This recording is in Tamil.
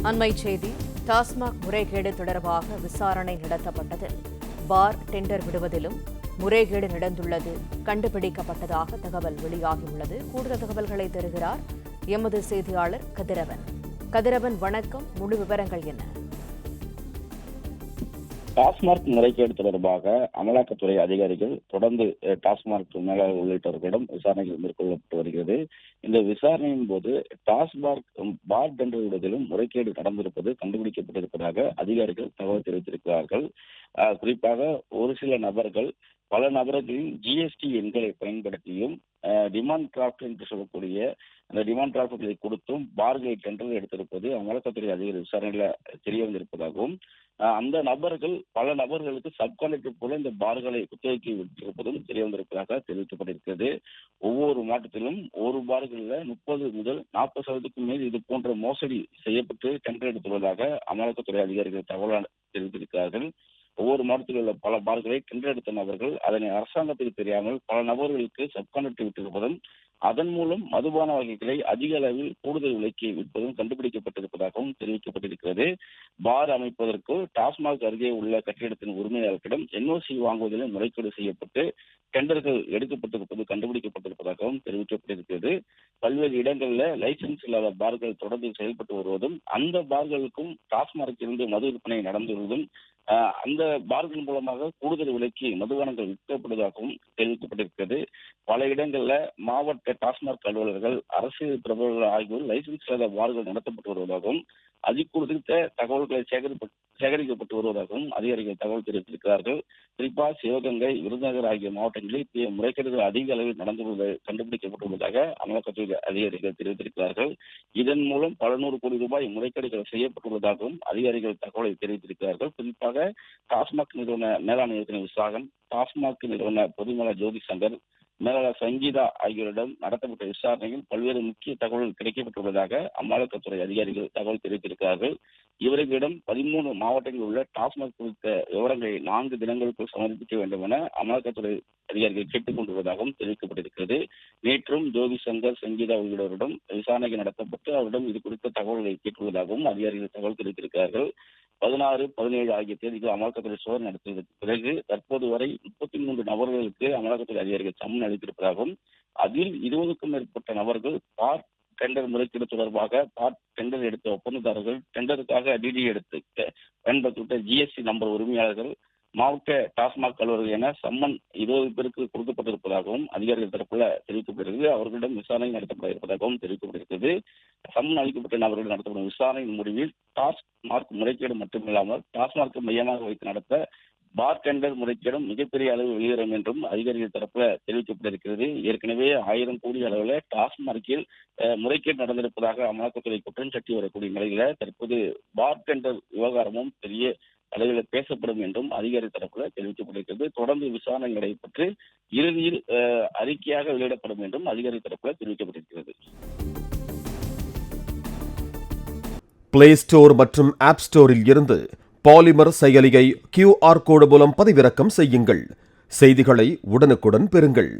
அண்மைச் செய்தி. டாஸ்மாக் முறைகேடு தொடர்பாக விசாரணை நடத்தப்பட்டதில் பார் டெண்டர் விடுவதிலும் முறைகேடு நடந்துள்ளது கண்டுபிடிக்கப்பட்டதாக தகவல் வெளியாகியுள்ளது. கூடுதல் தகவல்களை தருகிறார் எமது செய்தியாளர் கதிரவன். கதிரவன், வணக்கம். முழு விவரங்கள் என்ன? டாஸ்மாக் முறைகேடு தொடர்பாக அமலாக்கத்துறை அதிகாரிகள் தொடர்ந்து டாஸ்மாக் மேலாளர் உள்ளிட்டவர்களிடம் விசாரணைகள் மேற்கொள்ளப்பட்டு வருகிறது. இந்த விசாரணையின் போது டாஸ்மாக் பார் டெண்டர் விடுவதிலும் முறைகேடு நடந்திருப்பது கண்டுபிடிக்கப்பட்டிருப்பதாக அதிகாரிகள் தகவல் தெரிவித்திருக்கிறார்கள். குறிப்பாக ஒரு சில நபர்கள் பல நபர்களின் ஜிஎஸ்டி எண்களை பயன்படுத்தியும் டிமாண்ட் டிராஃப்ட் என்று சொல்லக்கூடிய அந்த டிமாண்ட் டிராஃப்ட்களை கொடுத்தும் பார்களை டெண்டர் எடுத்திருப்பது அமலாக்கத்துறை அதிகாரி விசாரணையில் தெரிய வந்திருப்பதாகவும், அந்த நபர்கள் பல நபர்களுக்கு சப்கான்ட்ராக்டர் போல இந்த பார்களை குத்தகைக்கு விட்டிருப்பதும் தெரிய வந்திருப்பதாக தெரிவிக்கப்பட்டிருக்கிறது. ஒவ்வொரு மாவட்டத்திலும் ஒரு பார்களில் 30 முதல் 40% மேல் இது போன்ற மோசடி செய்யப்பட்டு டெண்டர் எடுத்துள்ளதாக அமலாக்கத்துறை அதிகாரிகள் தகவல் தெரிவித்திருக்கிறார்கள். ஒவ்வொரு மாவட்டத்தில் உள்ள பல பார்களை டெண்டர் எடுத்த நபர்கள் அதனை அரசாங்கத்துக்கு தெரியாமல் பல நபர்களுக்கு சப்கான்ட்ராக்ட் விட்டிருப்பதும், அதன் மூலம் மதுபான வகைகளை அதிக அளவில் கூடுதல் விலைக்கு விற்பதும் கண்டுபிடிக்கப்பட்டிருப்பதாகவும் தெரிவிக்கப்பட்டிருக்கிறது. பார் அமைப்பதற்கு டாஸ்மாக் அருகே உள்ள கட்டிடத்தின் உரிமையாளர்களிடம் என்ஓசி வாங்குவதிலும் முறைகேடு செய்யப்பட்டு டெண்டர்கள் எடுக்கப்பட்டிருப்பது கண்டுபிடிக்கப்பட்டிருப்பதாகவும் தெரிவிக்கப்பட்டிருக்கிறது. பல்வேறு இடங்களில் லைசன்ஸ் இல்லாத பார்கள் தொடர்ந்து செயல்பட்டு வருவதும், அந்த பார்களுக்கும் டாஸ்மாகிலிருந்து மது விற்பனை நடந்து வருவதும், அந்த பார்கள் மூலமாக கூடுதல் விலைக்கு மதுபானங்கள் விற்கப்படுவதாகவும் தெரிவிக்கப்பட்டிருக்கிறது. பல இடங்களில் மாவட்ட டாஸ்மாக் அலுவலர்கள், அரசியல் பிரபலங்கள் ஆகியோர் லைசன்ஸ் இல்லாத பார்கள் நடத்தப்பட்டு வருவதாகவும், அது குறித்த தகவல்களை சேகரிக்கப்பட்டு வருவதாகவும் அதிகாரிகள் தகவல் தெரிவித்திருக்கிறார்கள். குறிப்பாக சிவகங்கை, விருதுநகர் ஆகிய மாவட்டங்களில் முறைகேடுகள் அதிக அளவில் நடந்துள்ளது கண்டுபிடிக்கப்பட்டுள்ளதாக அமலாக்கத்துறை அதிகாரிகள் தெரிவித்திருக்கிறார்கள். இதன் மூலம் பல நூறு கோடி ரூபாய் முறைகேடுகள் செய்யப்பட்டுள்ளதாகவும் அதிகாரிகள் தகவலை தெரிவித்திருக்கிறார்கள். குறிப்பாக டாஸ்மாக் நிறுவன மேலாண் இயக்குநர் விசாகன், டாஸ்மாக் நிறுவன பொதுமேலாளர் ஜோதி சங்கர், மேலாளர் சங்கீதா ஆகியோரிடம் நடத்தப்பட்ட விசாரணையில் பல்வேறு முக்கிய தகவல்கள் கிடைக்கப்பட்டுள்ளதாக அமலாக்கத்துறை அதிகாரிகள் தகவல் தெரிவித்திருக்கிறார்கள். இவர்களிடம் 13 மாவட்டங்களில் உள்ள டாஸ்மாக் குறித்த விவரங்களை 4 தினங்களுக்குள் சமர்ப்பிக்க வேண்டும் என அமலாக்கத்துறை அதிகாரிகள் கேட்டுக் கொண்டுள்ளதாகவும் தெரிவிக்கப்பட்டிருக்கிறது. நேற்றும் ஜோதி சங்கர், சங்கீதா உள்ளிட்டவரிடம் விசாரணை நடத்தப்பட்டு அவரிடம் இது குறித்த தகவல்களை கேட்டுள்ளதாகவும் அதிகாரிகள் தகவல் தெரிவித்திருக்கிறார்கள். 16, 17 ஆகிய தேதிகள் அமலாக்கத்துறை சோதனை நடத்தியதற்கு பிறகு தற்போது வரை 33 நபர்களுக்கு அமலாக்கத்துறை அதிகாரிகள் சம்மன் அளித்திருப்பதாகவும், அதில் 20க்கும் மேற்பட்ட நபர்கள் பார் டெண்டர் முறைகேடு தொடர்பாக பார் டெண்டர் எடுத்த ஒப்பந்ததாரர்கள், டெண்டருக்காக டிடி எடுத்து பயன்படுத்தப்பட்ட ஜிஎஸ்டி நம்பர் உரிமையாளர்கள், மாவட்ட டாஸ்மாக் அலுவலர்கள் என சம்மன் 20 பேருக்கு கொடுக்கப்பட்டிருப்பதாகவும் அதிகாரிகள் தரப்புல தெரிவிக்கப்பட்டிருக்கிறது. அவர்களிடம் விசாரணை நடத்தப்பட இருப்பதாகவும் தெரிவிக்கப்பட்டிருக்கிறது. சம்மன் அளிக்கப்பட்ட நபர்கள் நடத்தப்படும் விசாரணையின் முடிவில் டாஸ்மாக் முறைகேடு மட்டுமில்லாமல் டாஸ்மாக் மையமாக வைத்து நடத்த பார் டெண்டர் முறைகேடும் மிகப்பெரிய அளவில் வெளியேறும் என்றும் அதிகாரிகள் தரப்புல தெரிவிக்கப்பட்டிருக்கிறது. ஏற்கனவே 1000 கோடி அளவில் டாஸ்மாகில் முறைகேடு நடந்திருப்பதாக அமலாக்கத்துறை குற்றம் சாட்டி வரக்கூடிய நிலையில தற்போது பார் டெண்டர் விவகாரமும் பெரிய அளவில் பேசப்படும் என்றும் அதிகாரி தரப்புல தெரிவிக்கப்பட்டிருக்கிறது. தொடர்ந்து விசாரணை நடைபெற்று இறுதியில் அறிக்கையாக வெளியிடப்படும் என்றும் அதிகாரி தரப்புல தெரிவிக்கப்பட்டிருக்கிறது. பிளே ஸ்டோர் மற்றும் ஆப் ஸ்டோரில் இருந்து பாலிமர் செயலியை QR கோடு மூலம் பதிவிறக்கம் செய்யுங்கள். செய்திகளை உடனுக்குடன் பெறுங்கள்.